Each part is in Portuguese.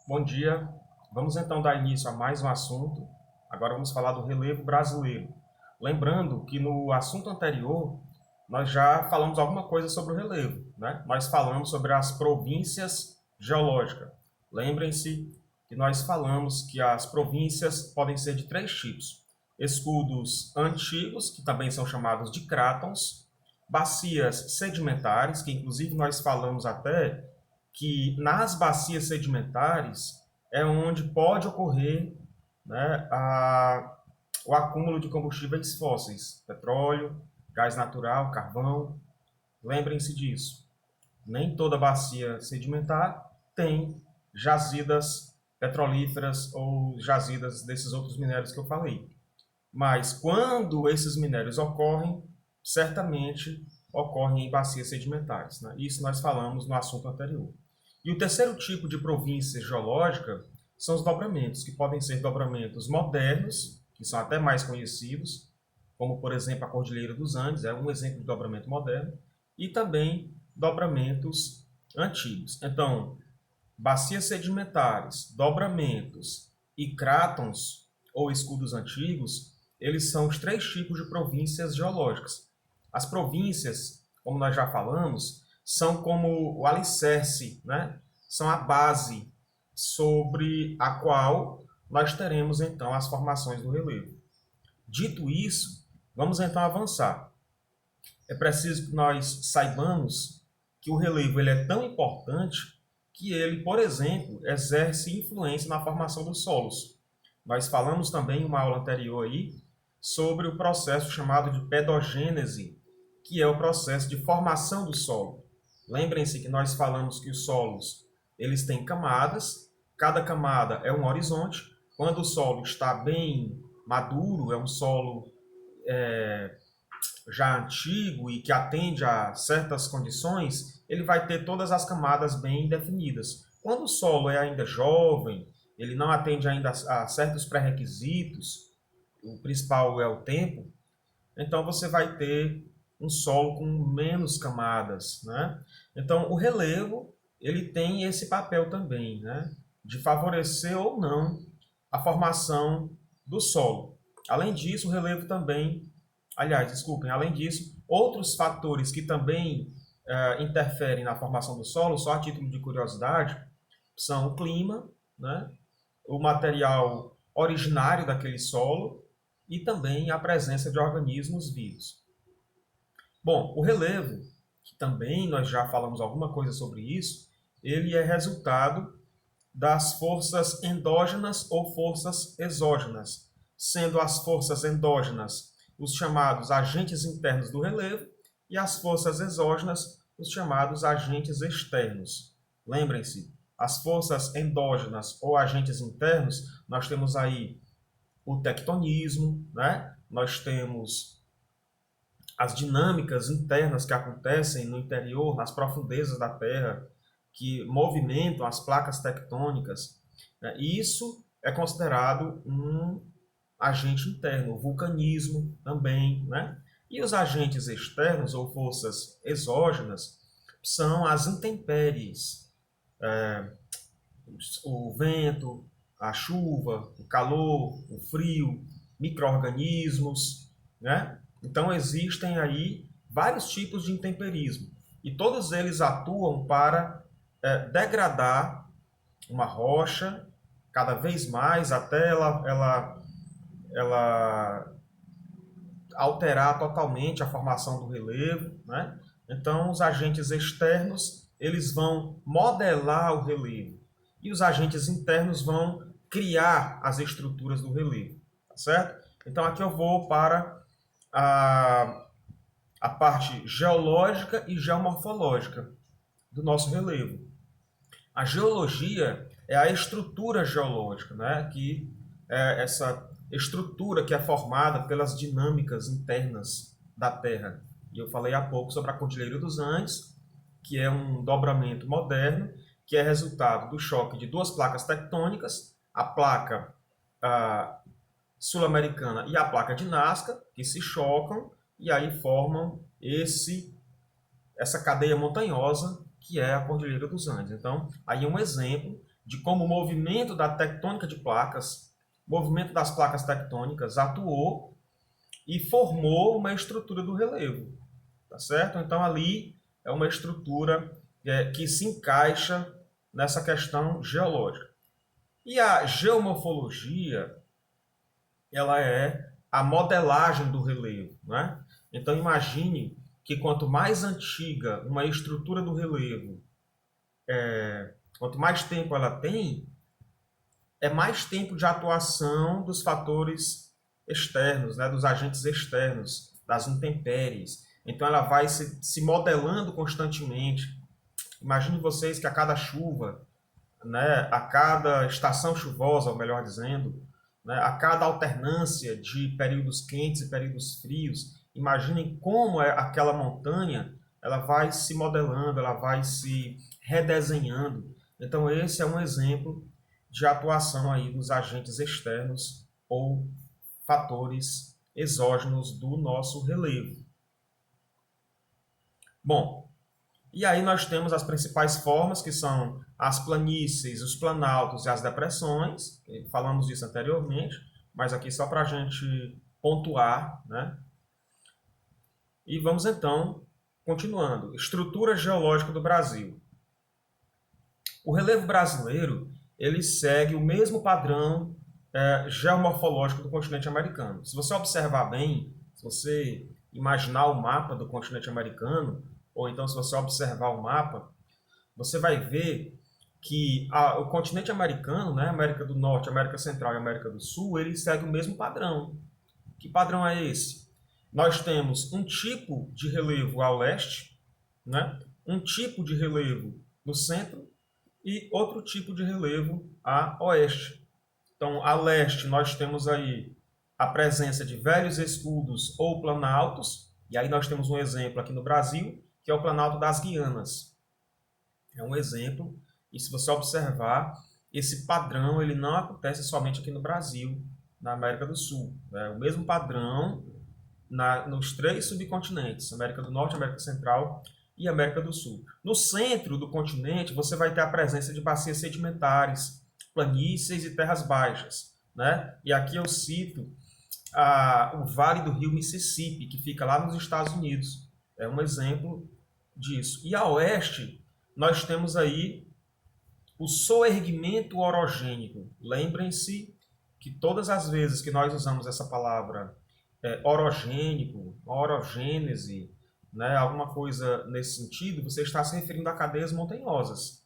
Bom dia. Vamos então dar início a mais um assunto. Agora vamos falar do relevo brasileiro. Lembrando que no assunto anterior nós já falamos alguma coisa sobre o relevo, né? Nós falamos sobre as províncias geológicas. Lembrem-se que nós falamos que as províncias podem ser de três tipos: escudos antigos, que também são chamados de crátons, bacias sedimentares, que inclusive nós falamos até que nas bacias sedimentares é onde pode ocorrer, né, o acúmulo de combustíveis fósseis, petróleo, gás natural, carvão. Lembrem-se disso. Nem toda bacia sedimentar tem jazidas petrolíferas ou jazidas desses outros minérios que eu falei. Mas quando esses minérios ocorrem, certamente ocorrem em bacias sedimentares, né? Isso nós falamos no assunto anterior. E o terceiro tipo de província geológica são os dobramentos, que podem ser dobramentos modernos, que são até mais conhecidos, como por exemplo a Cordilheira dos Andes, é um exemplo de dobramento moderno, e também dobramentos antigos. Então, bacias sedimentares, dobramentos e crátons, ou escudos antigos, eles são os três tipos de províncias geológicas. As províncias, como nós já falamos, são como o alicerce, né? São a base sobre a qual nós teremos então as formações do relevo. Dito isso, vamos então avançar. É preciso que nós saibamos que o relevo ele é tão importante que ele, por exemplo, exerce influência na formação dos solos. Nós falamos também em uma aula anterior aí sobre o processo chamado de pedogênese, que é o processo de formação do solo. Lembrem-se que nós falamos que os solos eles têm camadas, cada camada é um horizonte. Quando o solo está bem maduro, é um solo já antigo e que atende a certas condições, ele vai ter todas as camadas bem definidas. Quando o solo é ainda jovem, ele não atende ainda a certos pré-requisitos, o principal é o tempo, então você vai ter um solo com menos camadas, né? Então o relevo ele tem esse papel também, né? De favorecer ou não a formação do solo. Além disso, o relevo também, aliás, desculpem, além disso, outros fatores que também interferem na formação do solo, só a título de curiosidade, são o clima, né? O material originário daquele solo e também a presença de organismos vivos. Bom, o relevo, que também nós já falamos alguma coisa sobre isso, ele é resultado das forças endógenas ou forças exógenas, sendo as forças endógenas os chamados agentes internos do relevo e as forças exógenas os chamados agentes externos. Lembrem-se, as forças endógenas ou agentes internos, nós temos aí o tectonismo, né? Nós temos as dinâmicas internas que acontecem no interior, nas profundezas da Terra, que movimentam as placas tectônicas, né? E isso é considerado um agente interno, o vulcanismo também, né? E os agentes externos ou forças exógenas são as intempéries, o vento, a chuva, o calor, o frio, micro-organismos, né? Então existem aí vários tipos de intemperismo e todos eles atuam para degradar uma rocha cada vez mais até ela alterar totalmente a formação do relevo, né? Então os agentes externos eles vão modelar o relevo e os agentes internos vão criar as estruturas do relevo, tá certo? Então aqui eu vou para a parte geológica e geomorfológica do nosso relevo. A geologia é a estrutura geológica, né? Que é essa estrutura que é formada pelas dinâmicas internas da Terra. E eu falei há pouco sobre a Cordilheira dos Andes, que é um dobramento moderno, que é resultado do choque de duas placas tectônicas, a placa sul-americana e a placa de Nazca, que se chocam e aí formam essa cadeia montanhosa que é a Cordilheira dos Andes. Então, aí é um exemplo de como o movimento da tectônica de placas, o movimento das placas tectônicas atuou e formou uma estrutura do relevo, tá certo? Então ali é uma estrutura que se encaixa nessa questão geológica. E a geomorfologia, ela é a modelagem do relevo, né? Então imagine que quanto mais antiga uma estrutura do relevo, quanto mais tempo ela tem, é mais tempo de atuação dos fatores externos, né? Dos agentes externos, das intempéries. Então ela vai se modelando constantemente. Imagine vocês que a cada chuva, né, a cada estação chuvosa, ou melhor dizendo, né, a cada alternância de períodos quentes e períodos frios, imaginem como aquela montanha ela vai se modelando, ela vai se redesenhando. Então esse é um exemplo de atuação aí dos agentes externos ou fatores exógenos do nosso relevo. Bom, e aí nós temos as principais formas, que são as planícies, os planaltos e as depressões. Falamos disso anteriormente, mas aqui só para a gente pontuar, né? E vamos então, continuando. Estrutura geológica do Brasil. O relevo brasileiro, ele segue o mesmo padrão geomorfológico do continente americano. Se você observar bem, se você imaginar o mapa do continente americano, ou então se você observar o mapa, você vai ver que o continente americano, né, América do Norte, América Central e América do Sul, ele segue o mesmo padrão. Que padrão é esse? Nós temos um tipo de relevo ao leste, né, um tipo de relevo no centro e outro tipo de relevo a oeste. Então, a leste nós temos aí a presença de velhos escudos ou planaltos, e aí nós temos um exemplo aqui no Brasil, que é o Planalto das Guianas. É um exemplo, e se você observar, esse padrão ele não acontece somente aqui no Brasil, na América do Sul. É o mesmo padrão nos três subcontinentes, América do Norte, América Central e América do Sul. No centro do continente, você vai ter a presença de bacias sedimentares, planícies e terras baixas, né? E aqui eu cito o Vale do Rio Mississippi, que fica lá nos Estados Unidos. É um exemplo disso. E a oeste, nós temos aí o soerguimento orogênico. Lembrem-se que todas as vezes que nós usamos essa palavra orogênico, orogênese, né, alguma coisa nesse sentido, você está se referindo a cadeias montanhosas,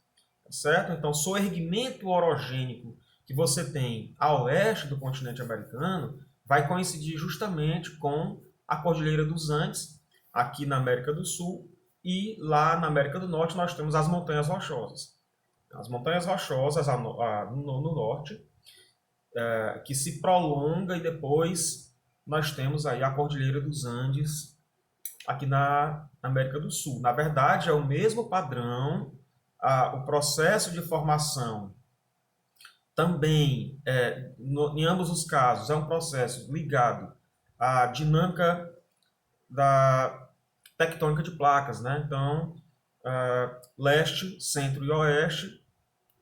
certo? Então, soerguimento orogênico que você tem a oeste do continente americano vai coincidir justamente com a Cordilheira dos Andes, aqui na América do Sul, e lá na América do Norte nós temos as Montanhas Rochosas. As Montanhas Rochosas no norte, que se prolonga, e depois nós temos aí a Cordilheira dos Andes aqui na América do Sul. Na verdade, é o mesmo padrão, o processo de formação também, em ambos os casos, é um processo ligado à dinâmica da tectônica de placas, né? Então, leste, centro e oeste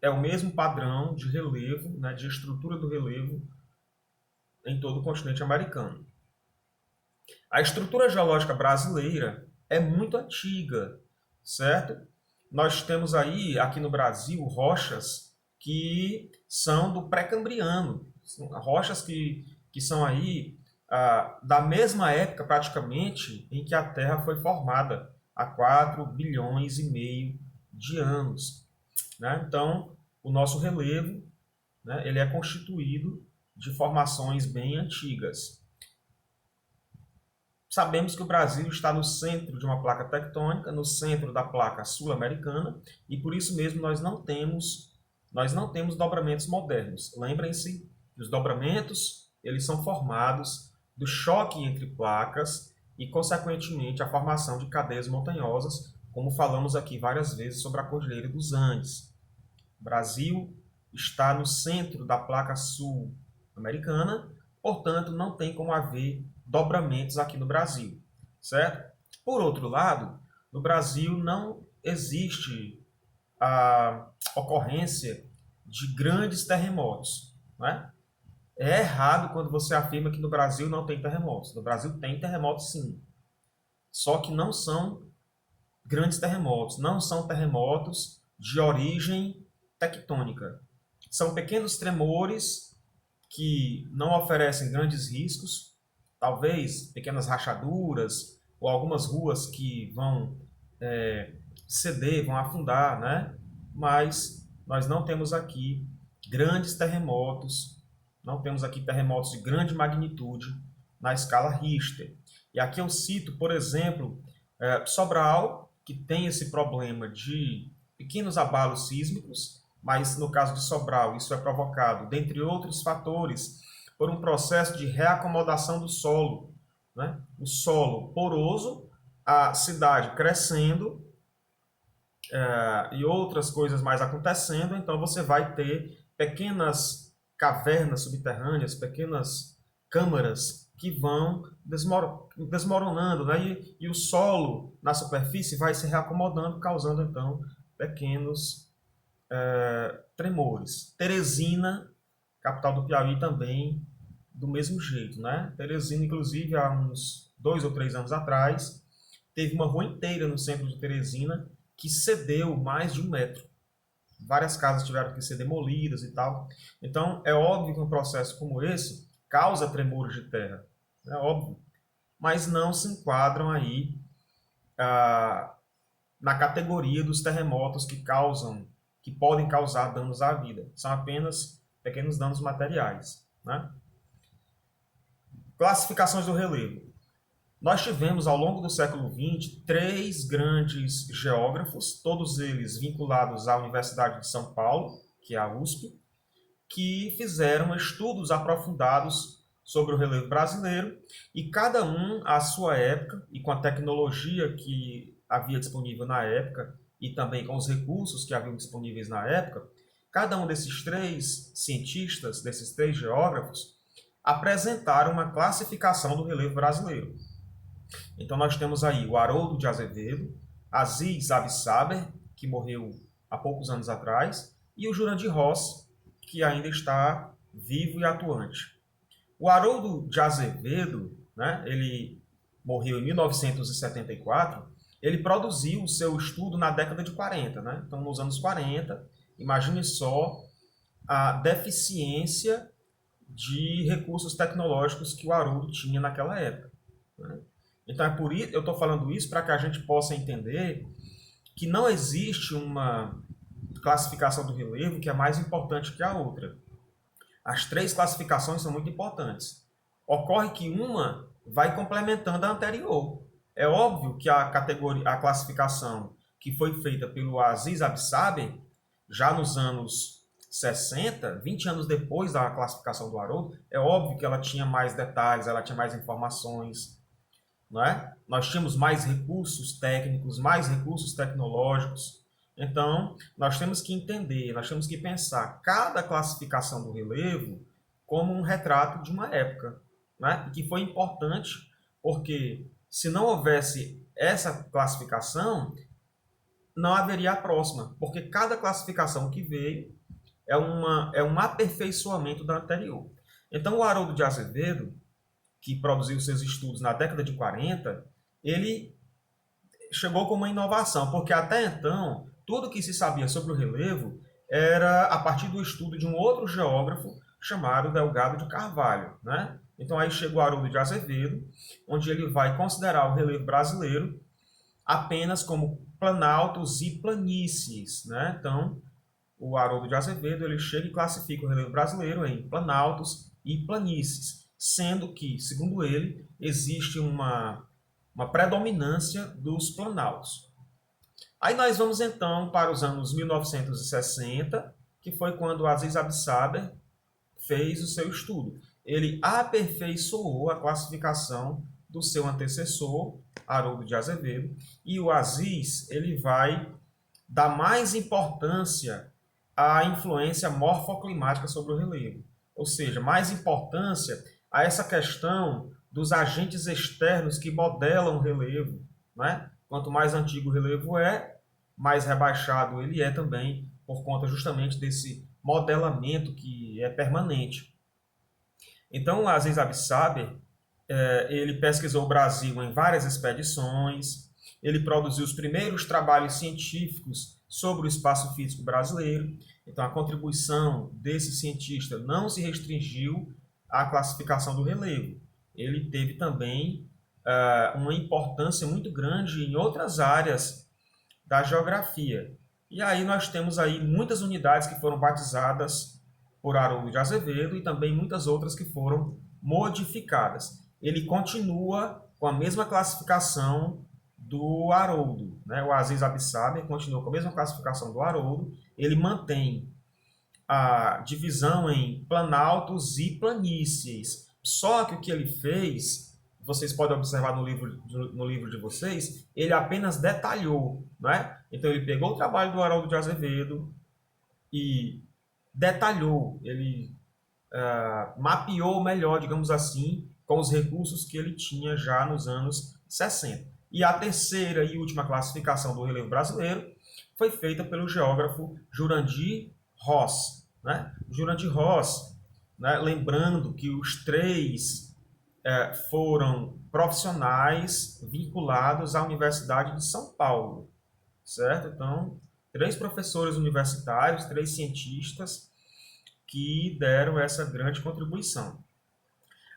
é o mesmo padrão de relevo, né, de estrutura do relevo em todo o continente americano. A estrutura geológica brasileira é muito antiga, certo? Nós temos aí, aqui no Brasil, rochas que são do pré-cambriano, rochas que são aí da mesma época, praticamente, em que a Terra foi formada, há 4 bilhões e meio de anos. Né? Então, o nosso relevo, né, ele é constituído de formações bem antigas. Sabemos que o Brasil está no centro de uma placa tectônica, no centro da placa sul-americana, e por isso mesmo nós não temos dobramentos modernos. Lembrem-se que os dobramentos eles são formados do choque entre placas e, consequentemente, a formação de cadeias montanhosas, como falamos aqui várias vezes sobre a Cordilheira dos Andes. O Brasil está no centro da placa sul-americana, portanto, não tem como haver dobramentos aqui no Brasil, certo? Por outro lado, no Brasil não existe a ocorrência de grandes terremotos, né? É errado quando você afirma que no Brasil não tem terremotos. No Brasil tem terremotos sim, só que não são grandes terremotos, não são terremotos de origem tectônica. São pequenos tremores que não oferecem grandes riscos, talvez pequenas rachaduras ou algumas ruas que vão ceder, vão afundar, né? Mas nós não temos aqui grandes terremotos, não temos aqui terremotos de grande magnitude na escala Richter. E aqui eu cito, por exemplo, Sobral, que tem esse problema de pequenos abalos sísmicos, mas no caso de Sobral isso é provocado, dentre outros fatores, por um processo de reacomodação do solo, né? O solo poroso, a cidade crescendo e outras coisas mais acontecendo, então você vai ter pequenas cavernas subterrâneas, pequenas câmaras que vão desmoronando, né? E o solo na superfície vai se reacomodando, causando então pequenos tremores. Teresina, capital do Piauí, também do mesmo jeito, né? Teresina, inclusive, há uns 2 ou 3 anos atrás, teve uma rua inteira no centro de Teresina que cedeu mais de 1 metro. Várias casas tiveram que ser demolidas e tal. Então, é óbvio que um processo como esse causa tremores de terra. É óbvio. Mas não se enquadram aí na categoria dos terremotos que podem causar danos à vida. São apenas pequenos danos materiais, né? Classificações do relevo. Nós tivemos, ao longo do século XX, 3 grandes geógrafos, todos eles vinculados à Universidade de São Paulo, que é a USP, que fizeram estudos aprofundados sobre o relevo brasileiro, e cada um, à sua época, e com a tecnologia que havia disponível na época, e também com os recursos que haviam disponíveis na época, cada um desses 3 cientistas, desses 3 geógrafos, apresentaram uma classificação do relevo brasileiro. Então nós temos aí o Haroldo de Azevedo, Aziz Absaber, que morreu há poucos anos atrás, e o Jurandir Ross, que ainda está vivo e atuante. O Haroldo de Azevedo, né, ele morreu em 1974, ele produziu o seu estudo na década de 40, né? Então nos anos 40, imagine só a deficiência de recursos tecnológicos que o Haroldo tinha naquela época, né? Então é por isso eu estou falando isso para que a gente possa entender que não existe uma classificação do relevo que é mais importante que a outra. As 3 classificações são muito importantes. Ocorre que uma vai complementando a anterior. É óbvio que a classificação que foi feita pelo Aziz Absaber, já nos anos 60, 20 anos depois da classificação do Haroldo, é óbvio que ela tinha mais detalhes, ela tinha mais informações, não é? Nós tínhamos mais recursos técnicos, mais recursos tecnológicos. Então, nós temos que entender, nós temos que pensar cada classificação do relevo como um retrato de uma época, né? E que foi importante porque se não houvesse essa classificação, não haveria a próxima, porque cada classificação que veio é um aperfeiçoamento da anterior. Então, o Haroldo de Azevedo, que produziu seus estudos na década de 40, ele chegou com uma inovação, porque até então, tudo que se sabia sobre o relevo era a partir do estudo de um outro geógrafo chamado Delgado de Carvalho, né? Então aí chegou Haroldo de Azevedo, onde ele vai considerar o relevo brasileiro apenas como planaltos e planícies, né? Então, o Haroldo de Azevedo ele chega e classifica o relevo brasileiro em planaltos e planícies, sendo que, segundo ele, existe uma predominância dos planaltos. Aí nós vamos então para os anos 1960, que foi quando Aziz Absaber fez o seu estudo. Ele aperfeiçoou a classificação do seu antecessor, Haroldo de Azevedo, e o Aziz ele vai dar mais importância à influência morfoclimática sobre o relevo, ou seja, mais importância a essa questão dos agentes externos que modelam o relevo, né? Quanto mais antigo o relevo é, mais rebaixado ele é também, por conta justamente desse modelamento que é permanente. Então, o Aziz Absaber, ele pesquisou o Brasil em várias expedições, ele produziu os primeiros trabalhos científicos sobre o espaço físico brasileiro. Então, a contribuição desse cientista não se restringiu à classificação do relevo. Ele teve também uma importância muito grande em outras áreas da geografia. E aí nós temos aí muitas unidades que foram batizadas por Haroldo de Azevedo e também muitas outras que foram modificadas. Ele continua com a mesma classificação do Haroldo, né? O Aziz Absaber continua com a mesma classificação do Haroldo. Ele mantém a divisão em planaltos e planícies. Só que o que ele fez, vocês podem observar no livro de vocês, ele apenas detalhou, né? Então ele pegou o trabalho do Haroldo de Azevedo e detalhou, ele mapeou melhor, digamos assim, com os recursos que ele tinha já nos anos 60. E a terceira e última classificação do relevo brasileiro foi feita pelo geógrafo Jurandir Ross, né? Jurandir Ross, né? Lembrando que os três foram profissionais vinculados à Universidade de São Paulo, certo? Então, 3 professores universitários, 3 cientistas que deram essa grande contribuição.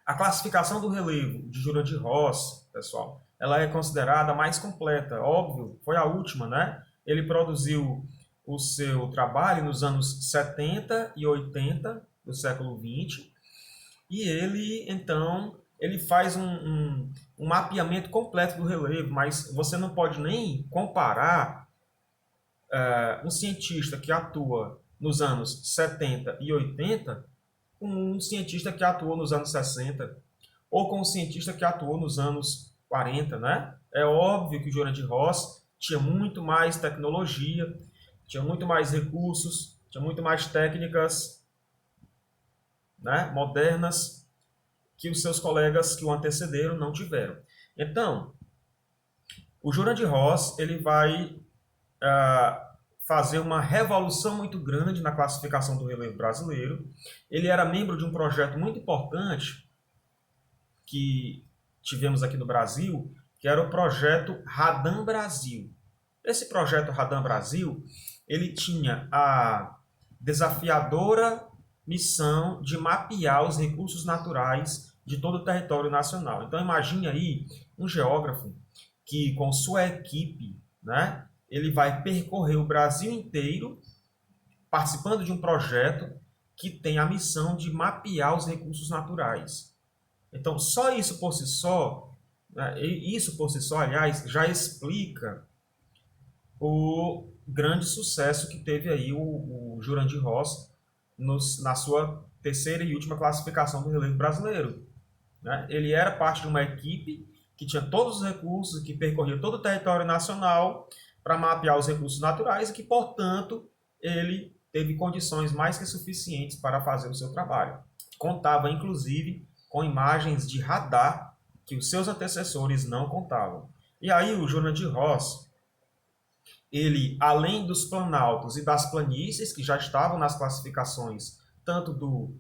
A classificação do relevo de Jurandir Ross, pessoal, ela é considerada a mais completa. Óbvio, foi a última, né? Ele produziu o seu trabalho nos anos 70 e 80 do século 20 e ele, então, ele faz um mapeamento completo do relevo, mas você não pode nem comparar um cientista que atua nos anos 70 e 80 com um cientista que atuou nos anos 60 ou com um cientista que atuou nos anos 40, né? É óbvio que o Jurandir Ross tinha muito mais tecnologia, tinha muito mais recursos, tinha muito mais técnicas, né, modernas que os seus colegas que o antecederam não tiveram. Então, o Jurandir Ross ele vai fazer uma revolução muito grande na classificação do relevo brasileiro. Ele era membro de um projeto muito importante que tivemos aqui no Brasil, que era o projeto Radam Brasil. Esse projeto Radam Brasil, ele tinha a desafiadora missão de mapear os recursos naturais de todo o território nacional. Então imagine aí um geógrafo que com sua equipe, né, ele vai percorrer o Brasil inteiro participando de um projeto que tem a missão de mapear os recursos naturais. Então, só isso por si só, né, aliás, já explica o grande sucesso que teve aí o Jurandir Ross na sua terceira e última classificação do relevo brasileiro, né? Ele era parte de uma equipe que tinha todos os recursos, que percorria todo o território nacional para mapear os recursos naturais e que, portanto, ele teve condições mais que suficientes para fazer o seu trabalho. Contava, inclusive, com imagens de radar que os seus antecessores não contavam. E aí o Jurandir Ross, ele, além dos planaltos e das planícies, que já estavam nas classificações, tanto do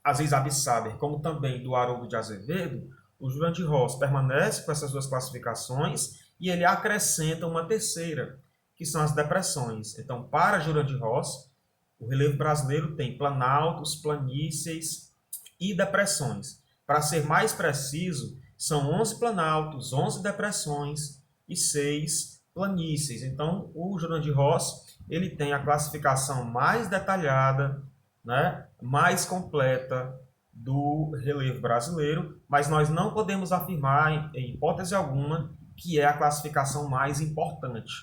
Aziz Absaber como também do Haroldo de Azevedo, o Jurandir Ross permanece com essas duas classificações e ele acrescenta uma terceira, que são as depressões. Então, para Jurandir Ross, o relevo brasileiro tem planaltos, planícies e depressões. Para ser mais preciso, são 11 planaltos, 11 depressões e 6 planícies. Então, o Jurandir Ross ele tem a classificação mais detalhada, né, mais completa do relevo brasileiro, mas nós não podemos afirmar, em hipótese alguma, que é a classificação mais importante.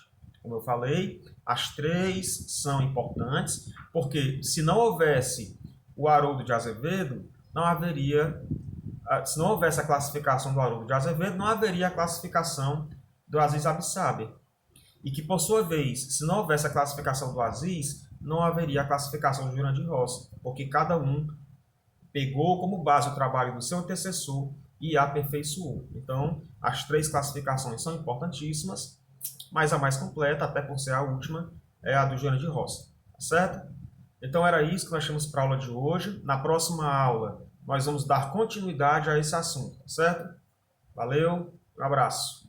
Como eu falei, as 3 são importantes, porque se não houvesse o Haroldo de Azevedo, não haveria, se não houvesse a classificação do Haroldo de Azevedo, não haveria a classificação do Aziz Absaber. E que, por sua vez, se não houvesse a classificação do Aziz, não haveria a classificação do Jurandir Ross, porque cada um pegou como base o trabalho do seu antecessor e aperfeiçoou. Então, as 3 classificações são importantíssimas, mas a mais completa, até por ser a última, é a do Jurandir Ross, certo? Então era isso que nós tínhamos para a aula de hoje. Na próxima aula, nós vamos dar continuidade a esse assunto, certo? Valeu, um abraço.